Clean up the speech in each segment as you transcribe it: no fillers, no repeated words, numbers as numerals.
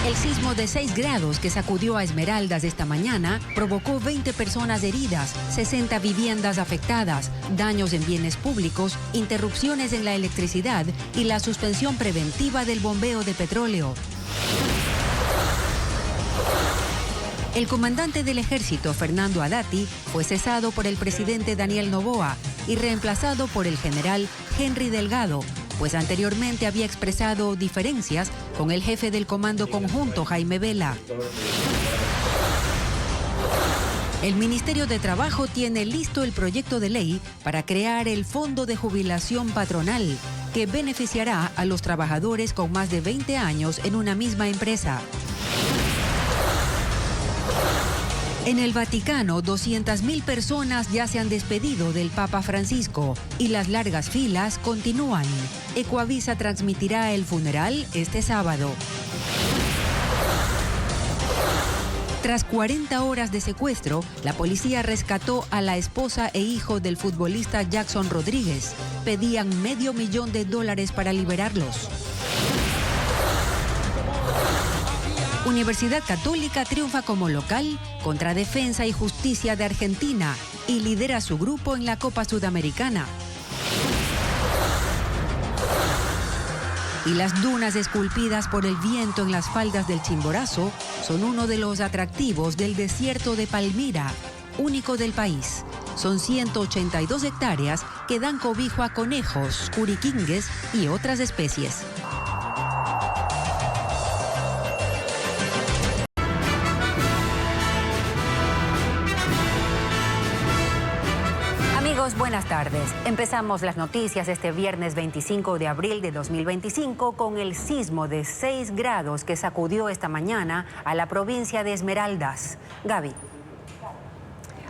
El sismo de 6 grados que sacudió a Esmeraldas esta mañana provocó 20 personas heridas, 60 viviendas afectadas, daños en bienes públicos, interrupciones en la electricidad y la suspensión preventiva del bombeo de petróleo. El comandante del ejército, Fernando Haddad, fue cesado por el presidente Daniel Noboa y reemplazado por el general Henry Delgado, pues anteriormente había expresado diferencias con el jefe del Comando Conjunto, Jaime Vela. El Ministerio de Trabajo tiene listo el proyecto de ley para crear el Fondo de Jubilación Patronal, que beneficiará a los trabajadores con más de 20 años en una misma empresa. En el Vaticano, 200.000 personas ya se han despedido del Papa Francisco y las largas filas continúan. Ecuavisa transmitirá el funeral este sábado. Tras 40 horas de secuestro, la policía rescató a la esposa e hijo del futbolista Jackson Rodríguez. Pedían $500,000 para liberarlos. Universidad Católica triunfa como local contra Defensa y Justicia de Argentina y lidera su grupo en la Copa Sudamericana. Y las dunas esculpidas por el viento en las faldas del Chimborazo son uno de los atractivos del desierto de Palmira, único del país. Son 182 hectáreas que dan cobijo a conejos, curiquingues y otras especies. Buenas tardes. Empezamos las noticias este viernes 25 de abril de 2025 con el sismo de 6 grados que sacudió esta mañana a la provincia de Esmeraldas. Gaby.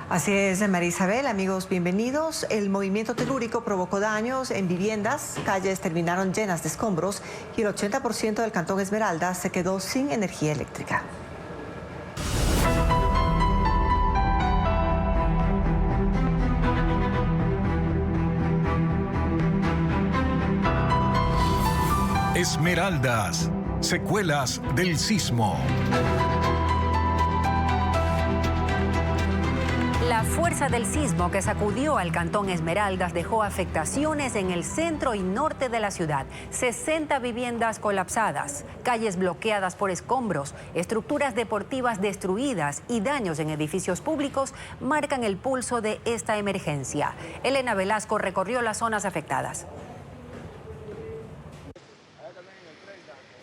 Así es, María Isabel. Amigos, bienvenidos. El movimiento telúrico provocó daños en viviendas, calles terminaron llenas de escombros y el 80% del cantón Esmeraldas se quedó sin energía eléctrica. Esmeraldas, secuelas del sismo. La fuerza del sismo que sacudió al cantón Esmeraldas dejó afectaciones en el centro y norte de la ciudad. 60 viviendas colapsadas, calles bloqueadas por escombros, estructuras deportivas destruidas y daños en edificios públicos marcan el pulso de esta emergencia. Elena Velasco recorrió las zonas afectadas.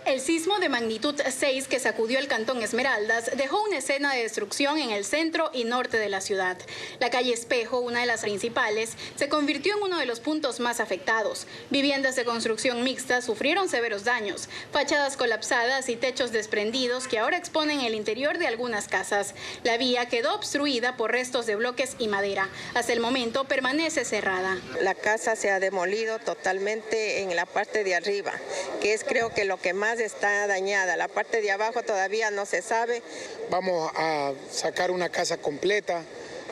El sismo de magnitud 6 que sacudió el cantón Esmeraldas dejó una escena de destrucción en el centro y norte de la ciudad. La calle Espejo, una de las principales, se convirtió en uno de los puntos más afectados. Viviendas de construcción mixta sufrieron severos daños, fachadas colapsadas y techos desprendidos que ahora exponen el interior de algunas casas. La vía quedó obstruida por restos de bloques y madera. Hasta el momento permanece cerrada. La casa se ha demolido totalmente en la parte de arriba, que es creo que lo que más está dañada. La parte de abajo todavía no se sabe. Vamos a sacar una casa completa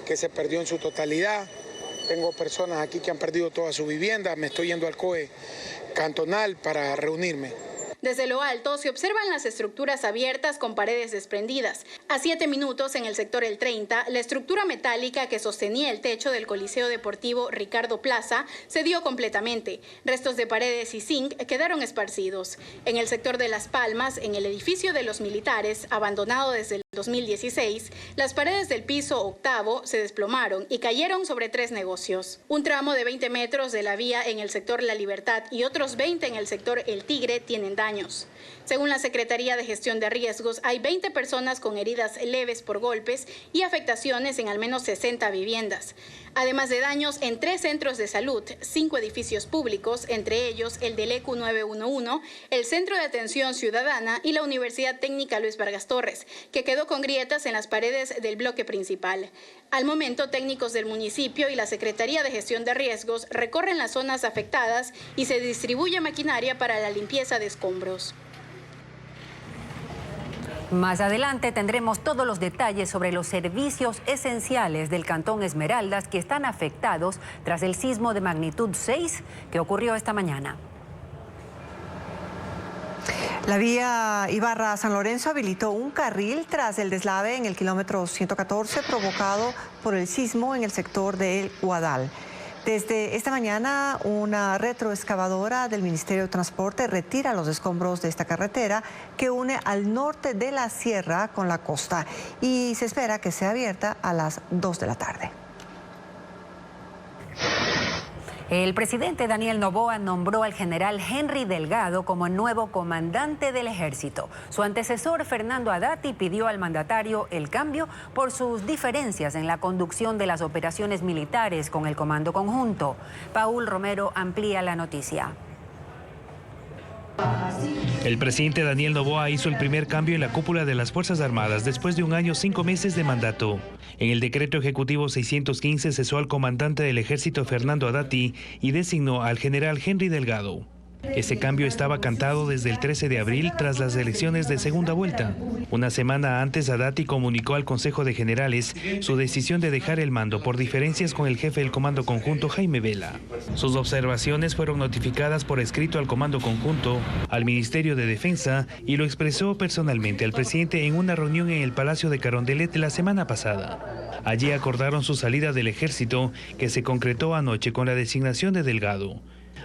que se perdió en su totalidad. Tengo personas aquí que han perdido toda su vivienda. Me estoy yendo al COE cantonal para reunirme. Desde lo alto se observan las estructuras abiertas con paredes desprendidas. A 7 minutos en el sector El 30, la estructura metálica que sostenía el techo del Coliseo Deportivo Ricardo Plaza se dio completamente. Restos de paredes y zinc quedaron esparcidos. En el sector de Las Palmas, en el edificio de los militares, abandonado desde el 2016, las paredes del piso octavo se desplomaron y cayeron sobre 3 negocios. Un tramo de 20 metros de la vía en el sector La Libertad y otros 20 en el sector El Tigre tienen daños. Según la Secretaría de Gestión de Riesgos, hay 20 personas con heridas leves por golpes y afectaciones en al menos 60 viviendas. Además de daños en 3 centros de salud, 5 edificios públicos, entre ellos el del ECU 911, el Centro de Atención Ciudadana y la Universidad Técnica Luis Vargas Torres, que quedó con grietas en las paredes del bloque principal. Al momento, técnicos del municipio y la Secretaría de Gestión de Riesgos recorren las zonas afectadas y se distribuye maquinaria para la limpieza de escombros. Más adelante tendremos todos los detalles sobre los servicios esenciales del cantón Esmeraldas que están afectados tras el sismo de magnitud 6 que ocurrió esta mañana. La vía Ibarra-San Lorenzo habilitó un carril tras el deslave en el kilómetro 114 provocado por el sismo en el sector de El Guadal. Desde esta mañana, una retroexcavadora del Ministerio de Transporte retira los escombros de esta carretera que une al norte de la sierra con la costa y se espera que sea abierta a las 2 de la tarde. El presidente Daniel Noboa nombró al general Henry Delgado como el nuevo comandante del ejército. Su antecesor, Fernando Haddad, pidió al mandatario el cambio por sus diferencias en la conducción de las operaciones militares con el Comando Conjunto. Paul Romero amplía la noticia. El presidente Daniel Noboa hizo el primer cambio en la cúpula de las Fuerzas Armadas después de 1 año 5 meses de mandato. En el decreto ejecutivo 615 cesó al comandante del ejército Fernando Haddad y designó al general Henry Delgado. Ese cambio estaba cantado desde el 13 de abril tras las elecciones de segunda vuelta. Una semana antes, Haddad comunicó al Consejo de Generales su decisión de dejar el mando por diferencias con el jefe del Comando Conjunto, Jaime Vela. Sus observaciones fueron notificadas por escrito al Comando Conjunto, al Ministerio de Defensa y lo expresó personalmente al presidente en una reunión en el Palacio de Carondelet la semana pasada. Allí acordaron su salida del ejército, que se concretó anoche con la designación de Delgado.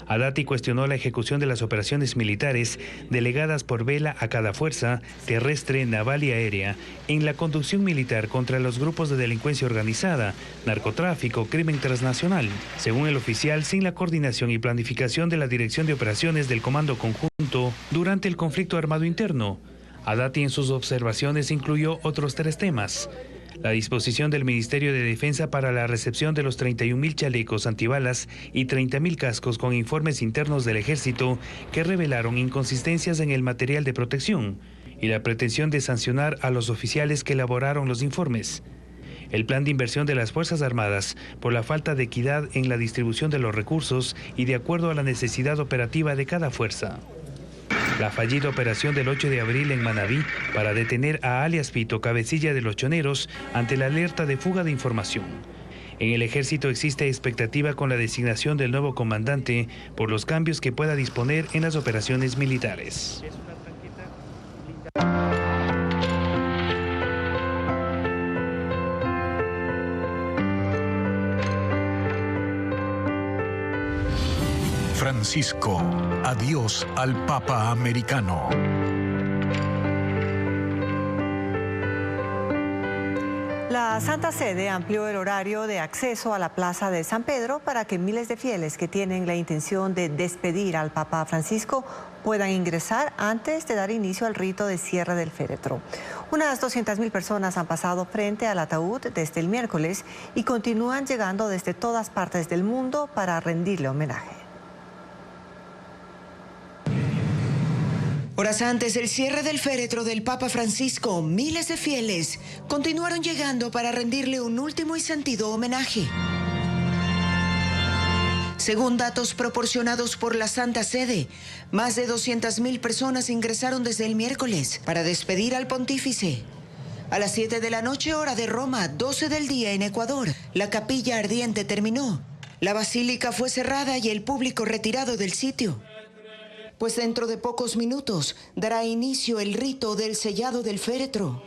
Haddad cuestionó la ejecución de las operaciones militares delegadas por Vela a cada fuerza, terrestre, naval y aérea, en la conducción militar contra los grupos de delincuencia organizada, narcotráfico, crimen transnacional. Según el oficial, sin la coordinación y planificación de la Dirección de Operaciones del Comando Conjunto durante el conflicto armado interno. Haddad en sus observaciones incluyó otros 3 temas. La disposición del Ministerio de Defensa para la recepción de los 31.000 chalecos antibalas y 30.000 cascos con informes internos del Ejército que revelaron inconsistencias en el material de protección y la pretensión de sancionar a los oficiales que elaboraron los informes. El plan de inversión de las Fuerzas Armadas por la falta de equidad en la distribución de los recursos y de acuerdo a la necesidad operativa de cada fuerza. La fallida operación del 8 de abril en Manabí para detener a alias Pito, cabecilla de los choneros, ante la alerta de fuga de información. En el ejército existe expectativa con la designación del nuevo comandante por los cambios que pueda disponer en las operaciones militares. Francisco, adiós al Papa americano. La Santa Sede amplió el horario de acceso a la Plaza de San Pedro para que miles de fieles que tienen la intención de despedir al Papa Francisco puedan ingresar antes de dar inicio al rito de cierre del féretro. Unas 200.000 personas han pasado frente al ataúd desde el miércoles y continúan llegando desde todas partes del mundo para rendirle homenaje. Horas antes del cierre del féretro del Papa Francisco, miles de fieles continuaron llegando para rendirle un último y sentido homenaje. Según datos proporcionados por la Santa Sede, más de 200.000 personas ingresaron desde el miércoles para despedir al pontífice. A las 7 de la noche, hora de Roma, 12 del día en Ecuador, la capilla ardiente terminó. La basílica fue cerrada y el público retirado del sitio. Pues dentro de pocos minutos dará inicio el rito del sellado del féretro,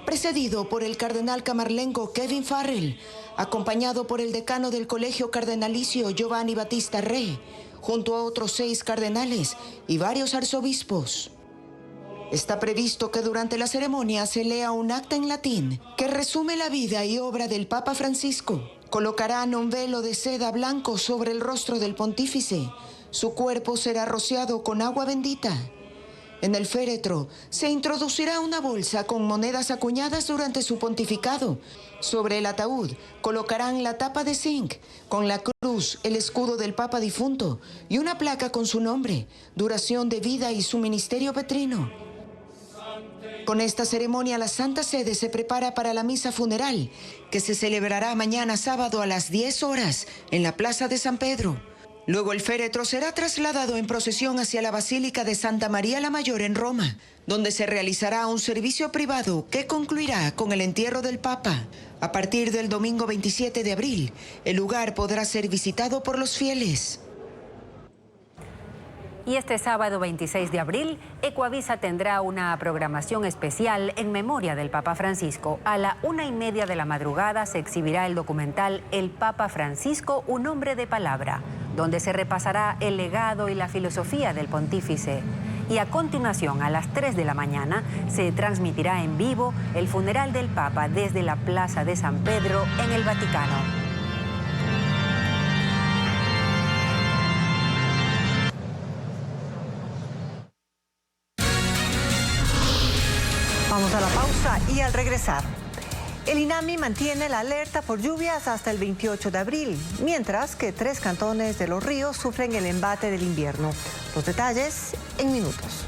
precedido por el cardenal camarlengo Kevin Farrell, acompañado por el decano del Colegio Cardenalicio Giovanni Battista Re, junto a otros 6 cardenales y varios arzobispos. Está previsto que durante la ceremonia se lea un acta en latín que resume la vida y obra del Papa Francisco. Colocarán un velo de seda blanco sobre el rostro del pontífice. Su cuerpo será rociado con agua bendita. En el féretro se introducirá una bolsa con monedas acuñadas durante su pontificado. Sobre el ataúd colocarán la tapa de zinc con la cruz, el escudo del Papa difunto y una placa con su nombre, duración de vida y su ministerio petrino. Con esta ceremonia, la Santa Sede se prepara para la misa funeral, que se celebrará mañana sábado a las 10 horas en la Plaza de San Pedro. Luego el féretro será trasladado en procesión hacia la Basílica de Santa María la Mayor en Roma, donde se realizará un servicio privado que concluirá con el entierro del Papa. A partir del domingo 27 de abril, el lugar podrá ser visitado por los fieles. Y este sábado 26 de abril, Ecuavisa tendrá una programación especial en memoria del Papa Francisco. A la 1:30 de la madrugada se exhibirá el documental El Papa Francisco, un hombre de palabra, donde se repasará el legado y la filosofía del pontífice. Y a continuación, a las 3 de la mañana, se transmitirá en vivo el funeral del Papa desde la Plaza de San Pedro en el Vaticano. Vamos a la pausa y al regresar, el INAMI mantiene la alerta por lluvias hasta el 28 de abril, mientras que 3 cantones de Los Ríos sufren el embate del invierno. Los detalles en minutos.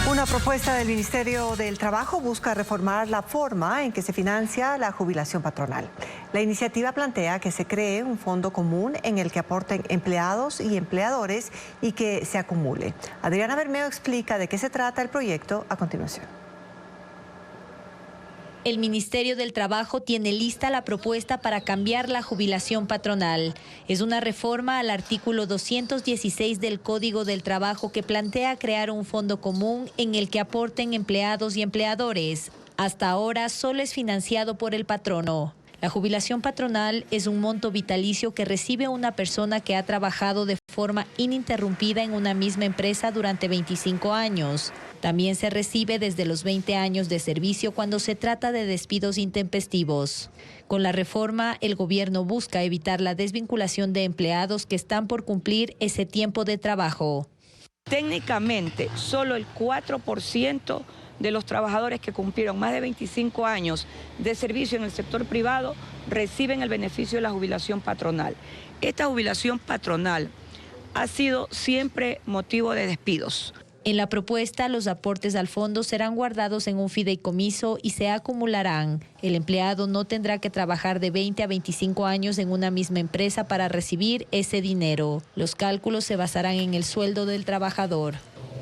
Una propuesta del Ministerio del Trabajo busca reformar la forma en que se financia la jubilación patronal. La iniciativa plantea que se cree un fondo común en el que aporten empleados y empleadores y que se acumule. Adriana Bermeo explica de qué se trata el proyecto a continuación. El Ministerio del Trabajo tiene lista la propuesta para cambiar la jubilación patronal. Es una reforma al artículo 216 del Código del Trabajo que plantea crear un fondo común en el que aporten empleados y empleadores. Hasta ahora solo es financiado por el patrono. La jubilación patronal es un monto vitalicio que recibe una persona que ha trabajado de forma ininterrumpida en una misma empresa durante 25 años. También se recibe desde los 20 años de servicio cuando se trata de despidos intempestivos. Con la reforma, el gobierno busca evitar la desvinculación de empleados que están por cumplir ese tiempo de trabajo. Técnicamente, solo el 4% de los trabajadores que cumplieron más de 25 años de servicio en el sector privado reciben el beneficio de la jubilación patronal. Esta jubilación patronal ha sido siempre motivo de despidos. En la propuesta, los aportes al fondo serán guardados en un fideicomiso y se acumularán. El empleado no tendrá que trabajar de 20 a 25 años en una misma empresa para recibir ese dinero. Los cálculos se basarán en el sueldo del trabajador.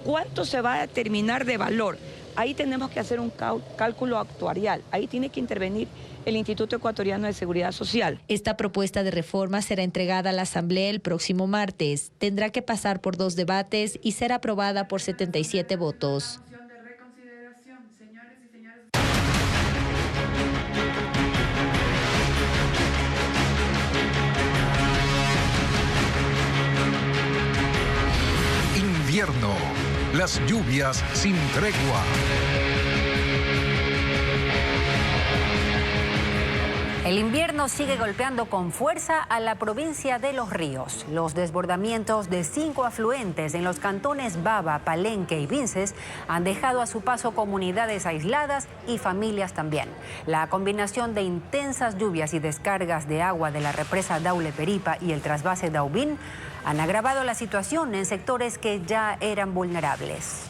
¿Cuánto se va a determinar de valor? Ahí tenemos que hacer un cálculo actuarial. Ahí tiene que intervenir el Instituto Ecuatoriano de Seguridad Social. Esta propuesta de reforma será entregada a la Asamblea el próximo martes. Tendrá que pasar por 2 debates y ser aprobada por 77 votos. Invierno. Las lluvias sin tregua. El invierno sigue golpeando con fuerza a la provincia de Los Ríos. Los desbordamientos de 5 afluentes en los cantones Baba, Palenque y Vinces han dejado a su paso comunidades aisladas y familias también. La combinación de intensas lluvias y descargas de agua de la represa Daule Peripa y el trasvase Daubín han agravado la situación en sectores que ya eran vulnerables.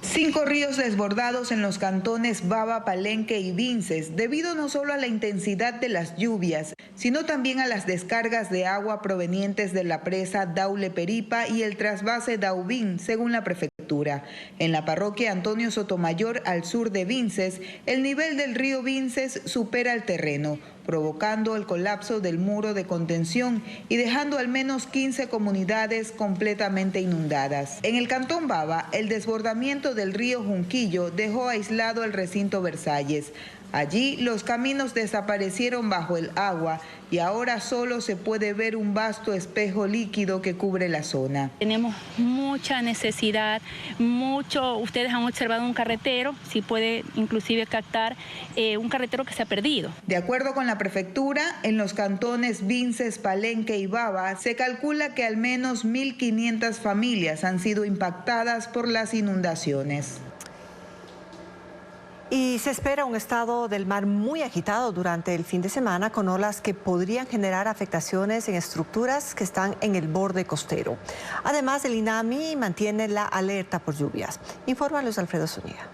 5 ríos desbordados en los cantones Baba, Palenque y Vinces, debido no solo a la intensidad de las lluvias, sino también a las descargas de agua provenientes de la presa Daule Peripa y el trasvase Daubín, según la prefectura. En la parroquia Antonio Sotomayor, al sur de Vinces, el nivel del río Vinces supera el terreno, provocando el colapso del muro de contención y dejando al menos 15 comunidades completamente inundadas. En el cantón Baba, el desbordamiento del río Junquillo dejó aislado el recinto Versalles. Allí los caminos desaparecieron bajo el agua y ahora solo se puede ver un vasto espejo líquido que cubre la zona. Tenemos mucha necesidad, ustedes han observado un carretero, si puede inclusive captar un carretero que se ha perdido. De acuerdo con la prefectura, en los cantones Vinces, Palenque y Baba se calcula que al menos 1.500 familias han sido impactadas por las inundaciones. Y se espera un estado del mar muy agitado durante el fin de semana, con olas que podrían generar afectaciones en estructuras que están en el borde costero. Además, el INAMI mantiene la alerta por lluvias. Informa Luis Alfredo Zúñiga.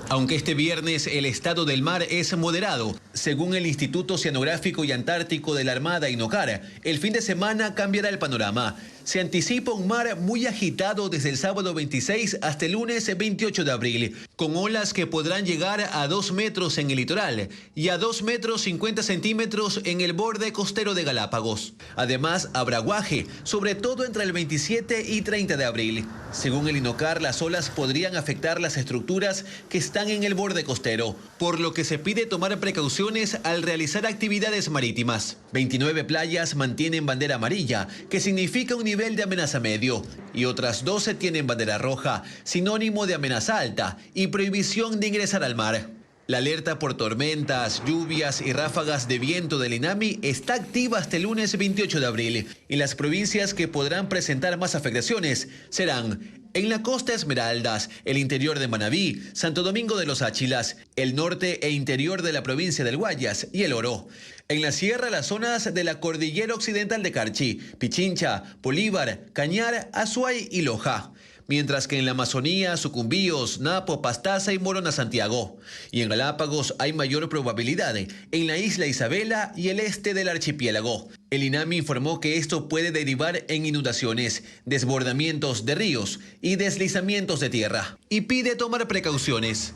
Aunque este viernes el estado del mar es moderado, según el Instituto Oceanográfico y Antártico de la Armada INOCAR, el fin de semana cambiará el panorama. Se anticipa un mar muy agitado desde el sábado 26 hasta el lunes 28 de abril, con olas que podrán llegar a 2 metros en el litoral y a 2 metros 50 centímetros en el borde costero de Galápagos. Además, habrá aguaje, sobre todo entre el 27 y 30 de abril. Según el INOCAR, las olas podrían afectar las estructuras que están en el borde costero, por lo que se pide tomar precauciones al realizar actividades marítimas. 29 playas mantienen bandera amarilla, que significa un nivel de amenaza medio, y otras 12 tienen bandera roja, sinónimo de amenaza alta y prohibición de ingresar al mar. La alerta por tormentas, lluvias y ráfagas de viento del INAMI está activa hasta el lunes 28 de abril, y las provincias que podrán presentar más afectaciones serán en la costa Esmeraldas, el interior de Manabí, Santo Domingo de los Áchilas, el norte e interior de la provincia del Guayas y el Oro. En la sierra, las zonas de la cordillera occidental de Carchi, Pichincha, Bolívar, Cañar, Azuay y Loja. Mientras que en la Amazonía, Sucumbíos, Napo, Pastaza y Morona, Santiago. Y en Galápagos hay mayor probabilidad en la isla Isabela y el este del archipiélago. El INAMI informó que esto puede derivar en inundaciones, desbordamientos de ríos y deslizamientos de tierra. Y pide tomar precauciones.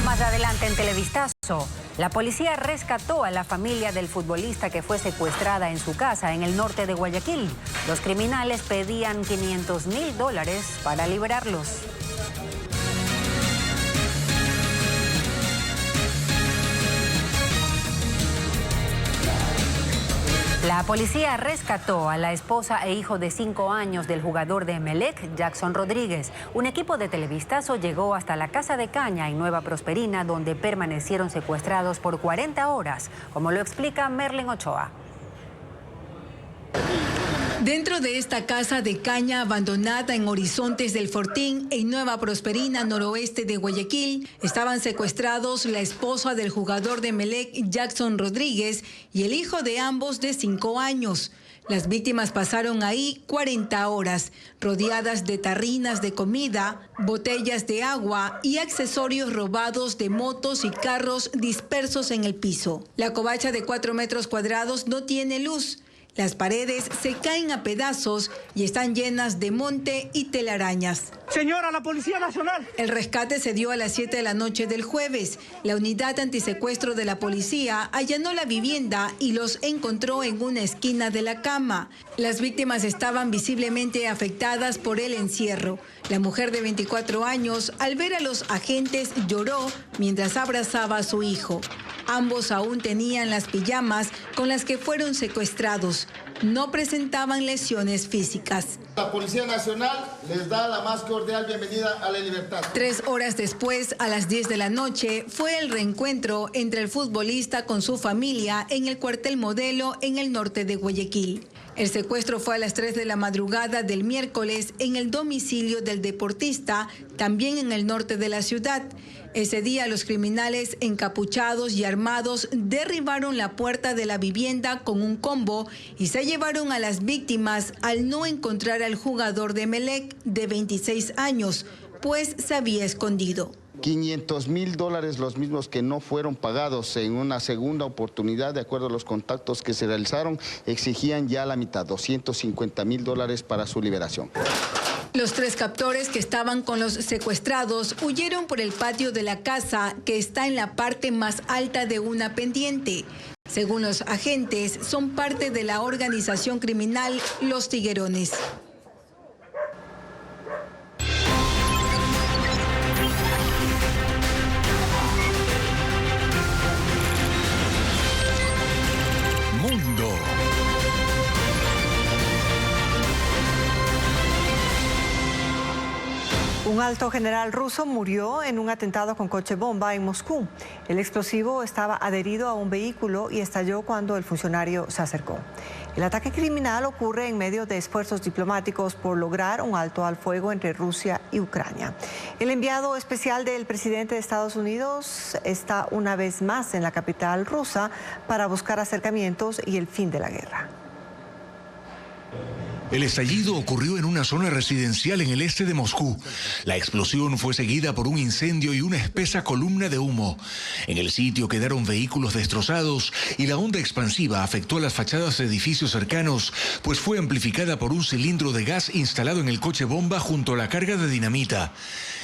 Más adelante en Televistazo, la policía rescató a la familia del futbolista que fue secuestrada en su casa en el norte de Guayaquil. Los criminales pedían $500,000 para liberarlos. La policía rescató a la esposa e hijo de 5 años del jugador de Emelec, Jackson Rodríguez. Un equipo de Televistazo llegó hasta la casa de Caña en Nueva Prosperina, donde permanecieron secuestrados por 40 horas, como lo explica Merlin Ochoa. Dentro de esta casa de caña abandonada en Horizontes del Fortín, en Nueva Prosperina, noroeste de Guayaquil, estaban secuestrados la esposa del jugador de Emelec, Jackson Rodríguez, y el hijo de ambos de 5 años. Las víctimas pasaron ahí 40 horas, rodeadas de tarrinas de comida, botellas de agua y accesorios robados de motos y carros dispersos en el piso. La covacha de 4 metros cuadrados no tiene luz. Las paredes se caen a pedazos y están llenas de monte y telarañas. Señora, la Policía Nacional. El rescate se dio a las 7 de la noche del jueves. La unidad antisecuestro de la policía allanó la vivienda y los encontró en una esquina de la cama. Las víctimas estaban visiblemente afectadas por el encierro. La mujer de 24 años, al ver a los agentes, lloró mientras abrazaba a su hijo. Ambos aún tenían las pijamas con las que fueron secuestrados. No presentaban lesiones físicas. La Policía Nacional les da la más cordial bienvenida a la libertad. 3 horas después, a las 10 de la noche, fue el reencuentro entre el futbolista con su familia en el cuartel Modelo en el norte de Guayaquil. El secuestro fue a las 3 de la madrugada del miércoles en el domicilio del deportista, también en el norte de la ciudad. Ese día los criminales encapuchados y armados derribaron la puerta de la vivienda con un combo y se llevaron a las víctimas al no encontrar al jugador de Emelec de 26 años, pues se había escondido. $500,000 los mismos que no fueron pagados en una segunda oportunidad, de acuerdo a los contactos que se realizaron, exigían ya la mitad, $250,000 para su liberación. Los 3 captores que estaban con los secuestrados huyeron por el patio de la casa, que está en la parte más alta de una pendiente. Según los agentes, son parte de la organización criminal Los Tiguerones. Mundo. Un alto general ruso murió en un atentado con coche bomba en Moscú. El explosivo estaba adherido a un vehículo y estalló cuando el funcionario se acercó. El ataque criminal ocurre en medio de esfuerzos diplomáticos por lograr un alto al fuego entre Rusia y Ucrania. El enviado especial del presidente de Estados Unidos está una vez más en la capital rusa para buscar acercamientos y el fin de la guerra. El estallido ocurrió en una zona residencial en el este de Moscú. La explosión fue seguida por un incendio y una espesa columna de humo. En el sitio quedaron vehículos destrozados y la onda expansiva afectó a las fachadas de edificios cercanos, pues fue amplificada por un cilindro de gas instalado en el coche bomba junto a la carga de dinamita.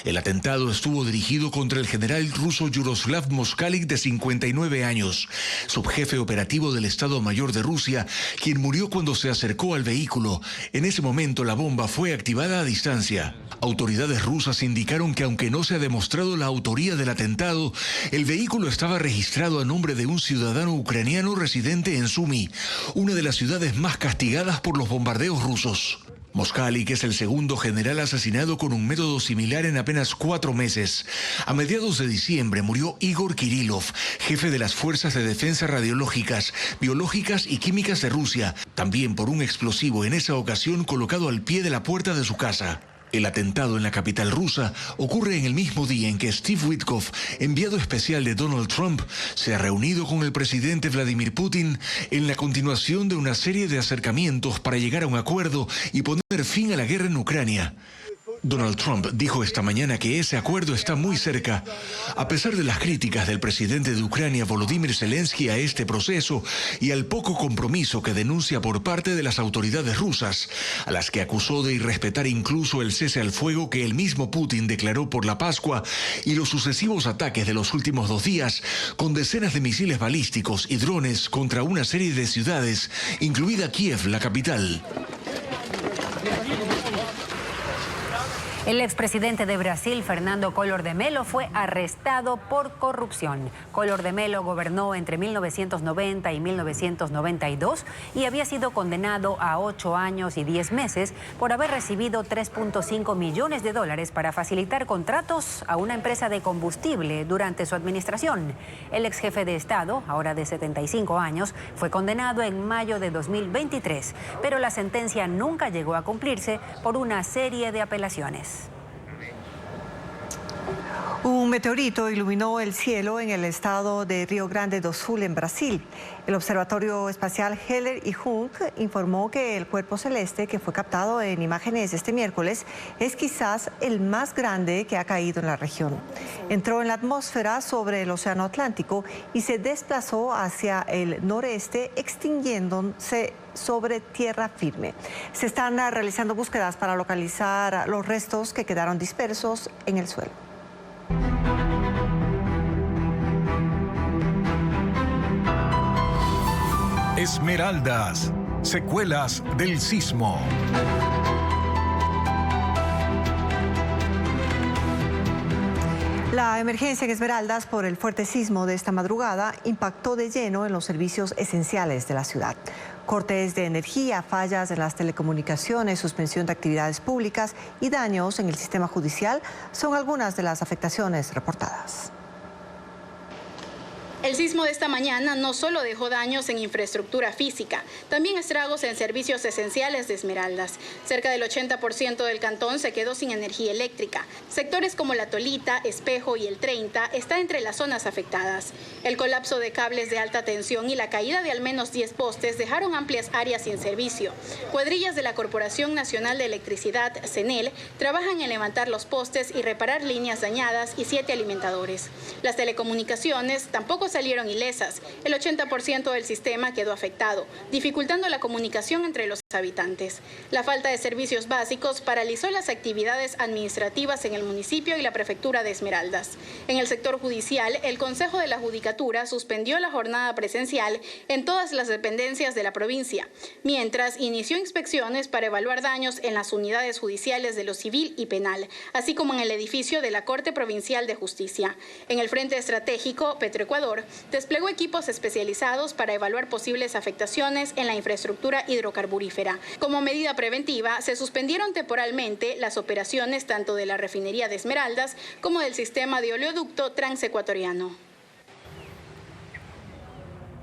El atentado estuvo dirigido contra el general ruso Yuroslav Moskalik, de 59 años, subjefe operativo del Estado Mayor de Rusia, quien murió cuando se acercó al vehículo. En ese momento la bomba fue activada a distancia. Autoridades rusas indicaron que aunque no se ha demostrado la autoría del atentado, el vehículo estaba registrado a nombre de un ciudadano ucraniano residente en Sumy, una de las ciudades más castigadas por los bombardeos rusos. Moskalik es el segundo general asesinado con un método similar en apenas 4 meses. A mediados de diciembre murió Igor Kirillov, jefe de las Fuerzas de Defensa Radiológicas, Biológicas y Químicas de Rusia, también por un explosivo en esa ocasión colocado al pie de la puerta de su casa. El atentado en la capital rusa ocurre en el mismo día en que Steve Witkoff, enviado especial de Donald Trump, se ha reunido con el presidente Vladimir Putin en la continuación de una serie de acercamientos para llegar a un acuerdo y poner fin a la guerra en Ucrania. Donald Trump dijo esta mañana que ese acuerdo está muy cerca. A pesar de las críticas del presidente de Ucrania, Volodymyr Zelensky, a este proceso y al poco compromiso que denuncia por parte de las autoridades rusas, a las que acusó de irrespetar incluso el cese al fuego que el mismo Putin declaró por la Pascua y los sucesivos ataques de los últimos 2 días, con decenas de misiles balísticos y drones contra una serie de ciudades, incluida Kiev, la capital. El expresidente de Brasil, Fernando Collor de Mello, fue arrestado por corrupción. Collor de Mello gobernó entre 1990 y 1992 y había sido condenado a 8 años y 10 meses por haber recibido $3.5 millones para facilitar contratos a una empresa de combustible durante su administración. El ex jefe de Estado, ahora de 75 años, fue condenado en mayo de 2023, pero la sentencia nunca llegó a cumplirse por una serie de apelaciones. Un meteorito iluminó el cielo en el estado de Río Grande do Sul, en Brasil. El Observatorio Espacial Heller y Hunk informó que el cuerpo celeste que fue captado en imágenes este miércoles es quizás el más grande que ha caído en la región. Entró en la atmósfera sobre el Océano Atlántico y se desplazó hacia el noreste, extinguiéndose sobre tierra firme. Se están realizando búsquedas para localizar los restos que quedaron dispersos en el suelo. Esmeraldas, secuelas del sismo. La emergencia en Esmeraldas por el fuerte sismo de esta madrugada impactó de lleno en los servicios esenciales de la ciudad. Cortes de energía, fallas en las telecomunicaciones, suspensión de actividades públicas y daños en el sistema judicial son algunas de las afectaciones reportadas. El sismo de esta mañana no solo dejó daños en infraestructura física, también estragos en servicios esenciales de Esmeraldas. Cerca del 80% del cantón se quedó sin energía eléctrica. Sectores como La Tolita, Espejo y el 30 están entre las zonas afectadas. El colapso de cables de alta tensión y la caída de al menos 10 postes dejaron amplias áreas sin servicio. Cuadrillas de la Corporación Nacional de Electricidad, CENEL, trabajan en levantar los postes y reparar líneas dañadas y 7 alimentadores. Las telecomunicaciones tampoco salieron ilesas. El 80% del sistema quedó afectado, dificultando la comunicación entre los habitantes. La falta de servicios básicos paralizó las actividades administrativas en el municipio y la prefectura de Esmeraldas. En el sector judicial, el Consejo de la Judicatura suspendió la jornada presencial en todas las dependencias de la provincia, mientras inició inspecciones para evaluar daños en las unidades judiciales de lo civil y penal, así como en el edificio de la Corte Provincial de Justicia. En el frente estratégico, Petroecuador desplegó equipos especializados para evaluar posibles afectaciones en la infraestructura hidrocarburífera. Como medida preventiva, se suspendieron temporalmente las operaciones tanto de la refinería de Esmeraldas como del sistema de oleoducto transecuatoriano.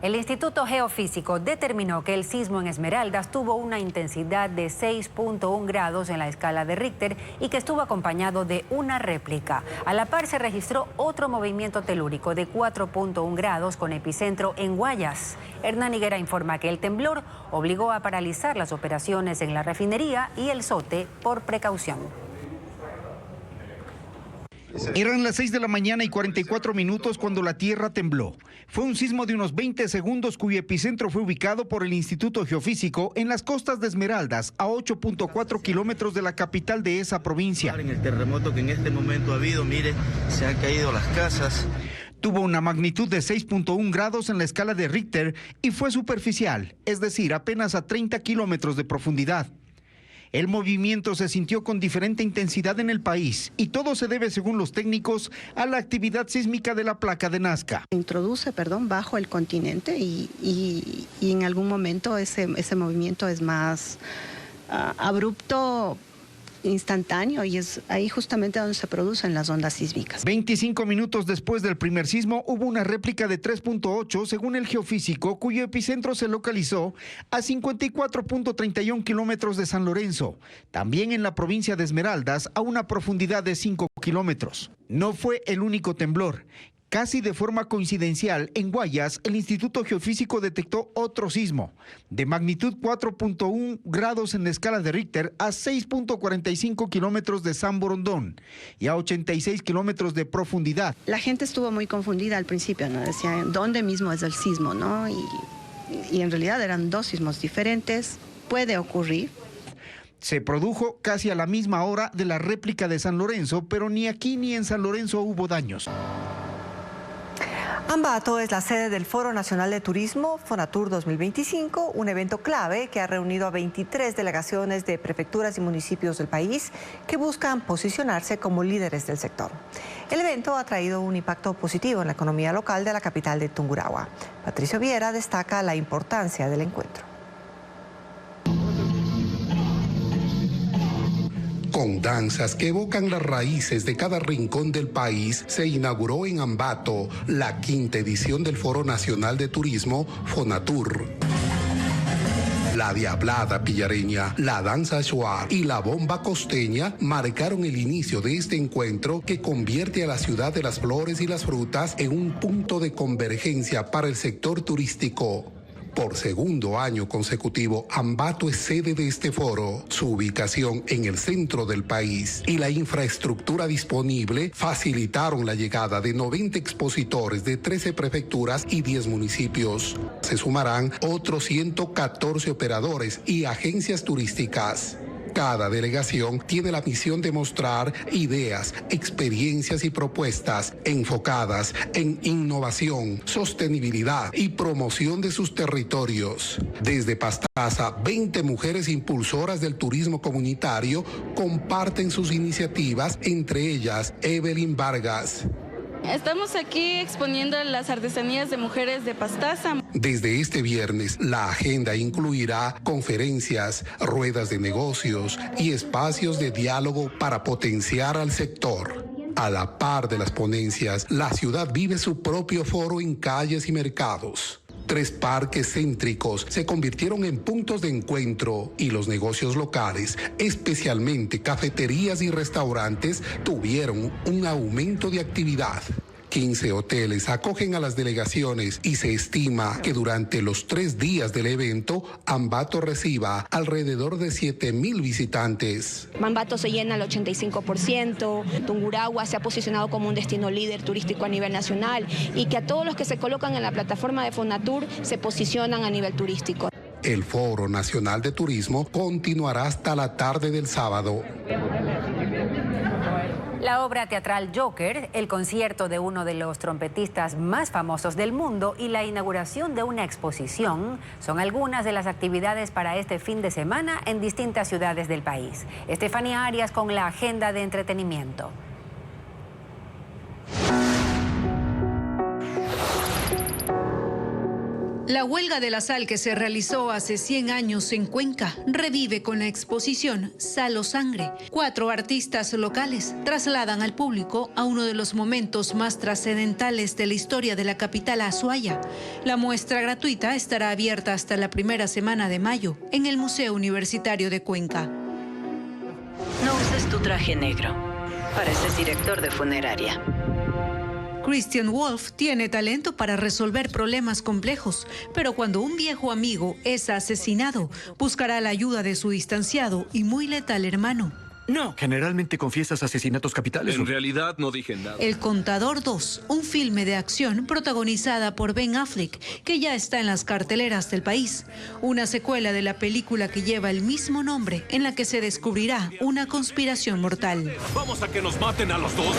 El Instituto Geofísico determinó que el sismo en Esmeraldas tuvo una intensidad de 6.1 grados en la escala de Richter y que estuvo acompañado de una réplica. A la par se registró otro movimiento telúrico de 4.1 grados con epicentro en Guayas. Hernán Higuera informa que el temblor obligó a paralizar las operaciones en la refinería y el SOTE por precaución. Eran las 6 de la mañana y 44 minutos cuando la tierra tembló. Fue un sismo de unos 20 segundos cuyo epicentro fue ubicado por el Instituto Geofísico en las costas de Esmeraldas, a 8.4 kilómetros de la capital de esa provincia. En el terremoto que en este momento ha habido, mire, se han caído las casas. Tuvo una magnitud de 6.1 grados en la escala de Richter y fue superficial, es decir, apenas a 30 kilómetros de profundidad. El movimiento se sintió con diferente intensidad en el país y todo se debe, según los técnicos, a la actividad sísmica de la placa de Nazca. Introduce, bajo el continente y en algún momento ese movimiento es más abrupto, instantáneo, y es ahí justamente donde se producen las ondas sísmicas. 25 minutos después del primer sismo hubo una réplica de 3.8 según el geofísico, cuyo epicentro se localizó a 54.31 kilómetros de San Lorenzo, también en la provincia de Esmeraldas, a una profundidad de 5 kilómetros. No fue el único temblor. Casi de forma coincidencial, en Guayas, el Instituto Geofísico detectó otro sismo de magnitud 4.1 grados en la escala de Richter a 6.45 kilómetros de San Borondón y a 86 kilómetros de profundidad. La gente estuvo muy confundida al principio, ¿no? Decían, ¿dónde mismo es el sismo, no? Y en realidad eran dos sismos diferentes. Puede ocurrir. Se produjo casi a la misma hora de la réplica de San Lorenzo, pero ni aquí ni en San Lorenzo hubo daños. Ambato es la sede del Foro Nacional de Turismo Fonatur 2025, un evento clave que ha reunido a 23 delegaciones de prefecturas y municipios del país que buscan posicionarse como líderes del sector. El evento ha traído un impacto positivo en la economía local de la capital de Tungurahua. Patricio Viera destaca la importancia del encuentro. Con danzas que evocan las raíces de cada rincón del país, se inauguró en Ambato la 5ª edición del Foro Nacional de Turismo Fonatur. La diablada pillareña, la danza shuar y la bomba costeña marcaron el inicio de este encuentro que convierte a la ciudad de las flores y las frutas en un punto de convergencia para el sector turístico. Por segundo año consecutivo, Ambato es sede de este foro. Su ubicación en el centro del país y la infraestructura disponible facilitaron la llegada de 90 expositores de 13 prefecturas y 10 municipios. Se sumarán otros 114 operadores y agencias turísticas. Cada delegación tiene la misión de mostrar ideas, experiencias y propuestas enfocadas en innovación, sostenibilidad y promoción de sus territorios. Desde Pastaza, 20 mujeres impulsoras del turismo comunitario comparten sus iniciativas, entre ellas Evelyn Vargas. Estamos aquí exponiendo las artesanías de mujeres de Pastaza. Desde este viernes, la agenda incluirá conferencias, ruedas de negocios y espacios de diálogo para potenciar al sector. A la par de las ponencias, la ciudad vive su propio foro en calles y mercados. 3 parques céntricos se convirtieron en puntos de encuentro y los negocios locales, especialmente cafeterías y restaurantes, tuvieron un aumento de actividad. 15 hoteles acogen a las delegaciones y se estima que durante los 3 días del evento, Ambato reciba alrededor de 7,000 visitantes. Ambato se llena al 85%, Tungurahua se ha posicionado como un destino líder turístico a nivel nacional y que a todos los que se colocan en la plataforma de Fonatur se posicionan a nivel turístico. El Foro Nacional de Turismo continuará hasta la tarde del sábado. La obra teatral Joker, el concierto de uno de los trompetistas más famosos del mundo y la inauguración de una exposición son algunas de las actividades para este fin de semana en distintas ciudades del país. Estefanía Arias con la agenda de entretenimiento. La huelga de la sal que se realizó hace 100 años en Cuenca revive con la exposición Sal o Sangre. 4 artistas locales trasladan al público a uno de los momentos más trascendentales de la historia de la capital azuaya. La muestra gratuita estará abierta hasta la primera semana de mayo en el Museo Universitario de Cuenca. No uses tu traje negro. Pareces director de funeraria. Christian Wolf tiene talento para resolver problemas complejos, pero cuando un viejo amigo es asesinado, buscará la ayuda de su distanciado y muy letal hermano. No. Generalmente confiesas asesinatos capitales. En realidad no dije nada. El Contador 2, un filme de acción protagonizada por Ben Affleck, que ya está en las carteleras del país. Una secuela de la película que lleva el mismo nombre, en la que se descubrirá una conspiración mortal. Vamos a que nos maten a los dos.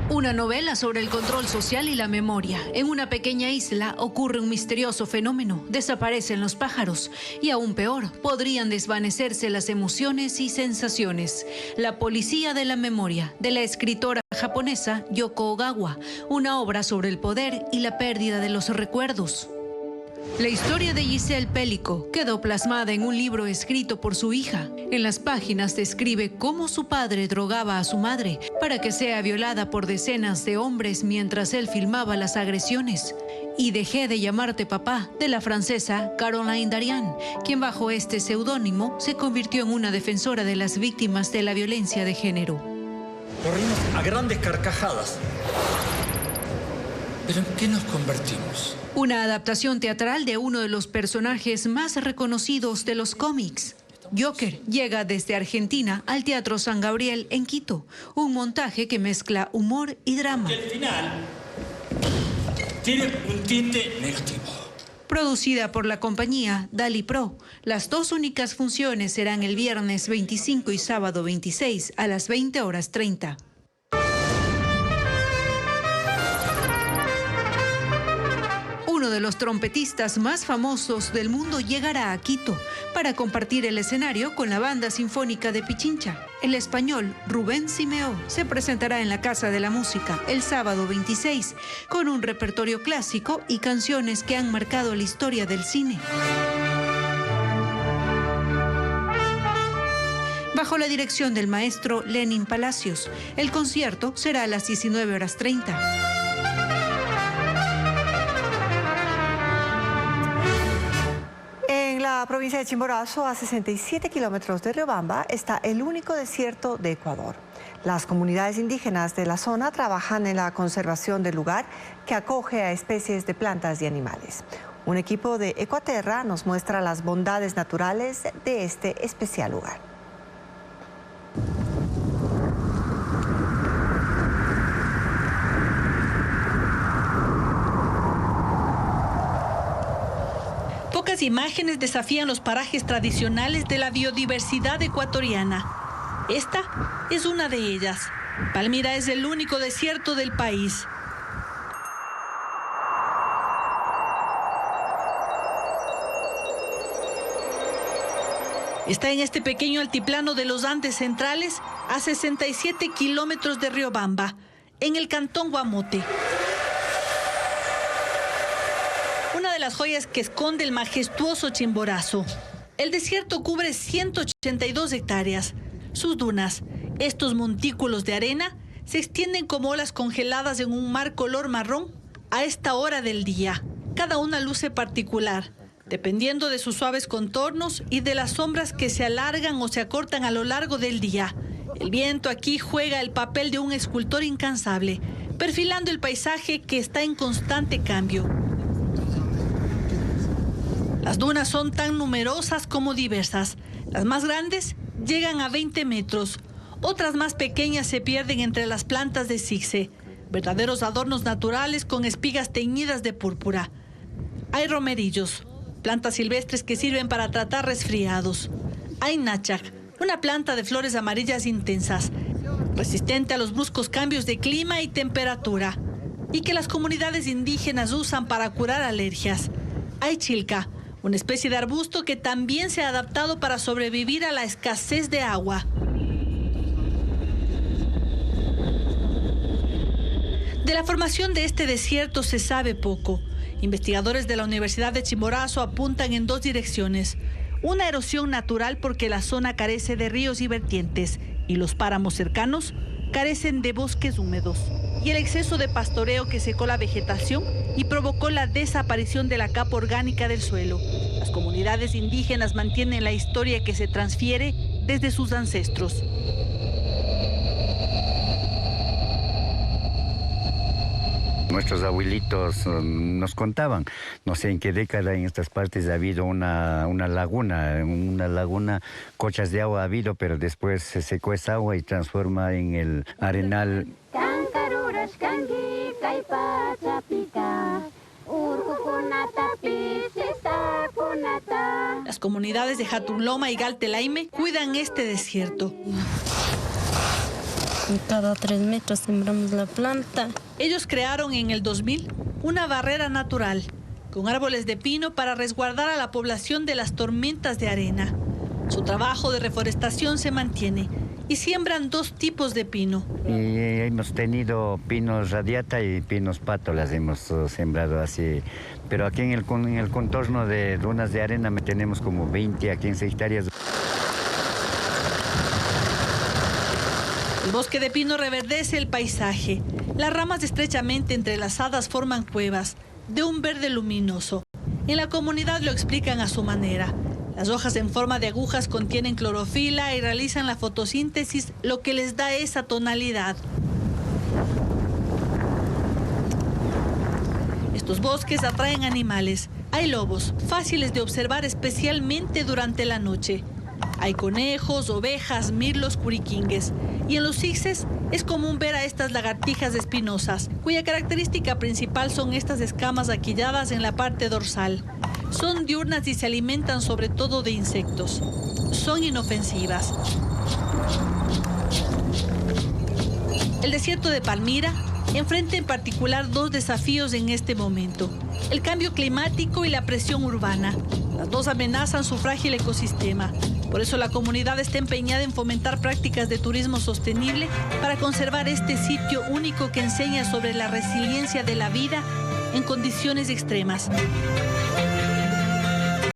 Una novela sobre el control social y la memoria. En una pequeña isla ocurre un misterioso fenómeno. Desaparecen los pájaros y, aún peor, podrían desvanecerse las emociones y sensaciones. La policía de la memoria, de la escritora japonesa Yoko Ogawa. Una obra sobre el poder y la pérdida de los recuerdos. La historia de Giselle Pellico quedó plasmada en un libro escrito por su hija. En las páginas describe cómo su padre drogaba a su madre para que sea violada por decenas de hombres mientras él filmaba las agresiones. Y Dejé de llamarte papá, de la francesa Caroline Darian, quien bajo este seudónimo se convirtió en una defensora de las víctimas de la violencia de género. Corrimos a grandes carcajadas. ¿Pero en qué nos convertimos? Una adaptación teatral de uno de los personajes más reconocidos de los cómics. Joker llega desde Argentina al Teatro San Gabriel en Quito, un montaje que mezcla humor y drama. Y el final tiene un tinte negativo. Producida por la compañía Dali Pro, las 2 únicas funciones serán el viernes 25 y sábado 26 a las 20:30. Uno de los trompetistas más famosos del mundo llegará a Quito para compartir el escenario con la Banda Sinfónica de Pichincha. El español Rubén Simeó se presentará en la Casa de la Música el sábado 26 con un repertorio clásico y canciones que han marcado la historia del cine. Bajo la dirección del maestro Lenin Palacios, el concierto será a las 19:30. En la provincia de Chimborazo, a 67 kilómetros de Riobamba, está el único desierto de Ecuador. Las comunidades indígenas de la zona trabajan en la conservación del lugar que acoge a especies de plantas y animales. Un equipo de Ecuaterra nos muestra las bondades naturales de este especial lugar. Pocas imágenes desafían los parajes tradicionales de la biodiversidad ecuatoriana. Esta es una de ellas. Palmira es el único desierto del país. Está en este pequeño altiplano de los Andes centrales, a 67 kilómetros de Riobamba, en el cantón Guamote. Una de las joyas que esconde el majestuoso Chimborazo. El desierto cubre 182 hectáreas. Sus dunas, estos montículos de arena, se extienden como olas congeladas en un mar color marrón a esta hora del día. Cada una luce particular, dependiendo de sus suaves contornos y de las sombras que se alargan o se acortan a lo largo del día. El viento aquí juega el papel de un escultor incansable, perfilando el paisaje que está en constante cambio. Las dunas son tan numerosas como diversas. Las más grandes llegan a 20 metros. Otras más pequeñas se pierden entre las plantas de sigse, verdaderos adornos naturales con espigas teñidas de púrpura. Hay romerillos, plantas silvestres que sirven para tratar resfriados. Hay náchac, una planta de flores amarillas intensas, resistente a los bruscos cambios de clima y temperatura, y que las comunidades indígenas usan para curar alergias. Hay chilca, una especie de arbusto que también se ha adaptado para sobrevivir a la escasez de agua. De la formación de este desierto se sabe poco. Investigadores de la Universidad de Chimborazo apuntan en dos direcciones. Una erosión natural porque la zona carece de ríos y vertientes y los páramos cercanos carecen de bosques húmedos. Y el exceso de pastoreo que secó la vegetación y provocó la desaparición de la capa orgánica del suelo. Las comunidades indígenas mantienen la historia que se transfiere desde sus ancestros. Nuestros abuelitos nos contaban, no sé en qué década en estas partes ha habido una laguna, cochas de agua ha habido, pero después se secó esa agua y transforma en el arenal. Las comunidades de Jatunloma y Galtelaime cuidan este desierto. Cada 3 metros sembramos la planta. Ellos crearon en el 2000 una barrera natural con árboles de pino para resguardar a la población de las tormentas de arena. Su trabajo de reforestación se mantiene y siembran 2 tipos de pino. Y hemos tenido pinos radiata y pinos pátolas, hemos sembrado así. Pero aquí en el contorno de dunas de arena tenemos como 20 a 15 hectáreas. El bosque de pino reverdece el paisaje. Las ramas estrechamente entrelazadas forman cuevas de un verde luminoso. En la comunidad lo explican a su manera. Las hojas en forma de agujas contienen clorofila y realizan la fotosíntesis, lo que les da esa tonalidad. Estos bosques atraen animales. Hay lobos, fáciles de observar especialmente durante la noche. Hay conejos, ovejas, mirlos, curiquingues. Y en los ixes es común ver a estas lagartijas espinosas, cuya característica principal son estas escamas aquilladas en la parte dorsal. Son diurnas y se alimentan sobre todo de insectos. Son inofensivas. El desierto de Palmira enfrenta en particular 2 desafíos en este momento: el cambio climático y la presión urbana. Las 2 amenazan su frágil ecosistema. Por eso la comunidad está empeñada en fomentar prácticas de turismo sostenible para conservar este sitio único que enseña sobre la resiliencia de la vida en condiciones extremas.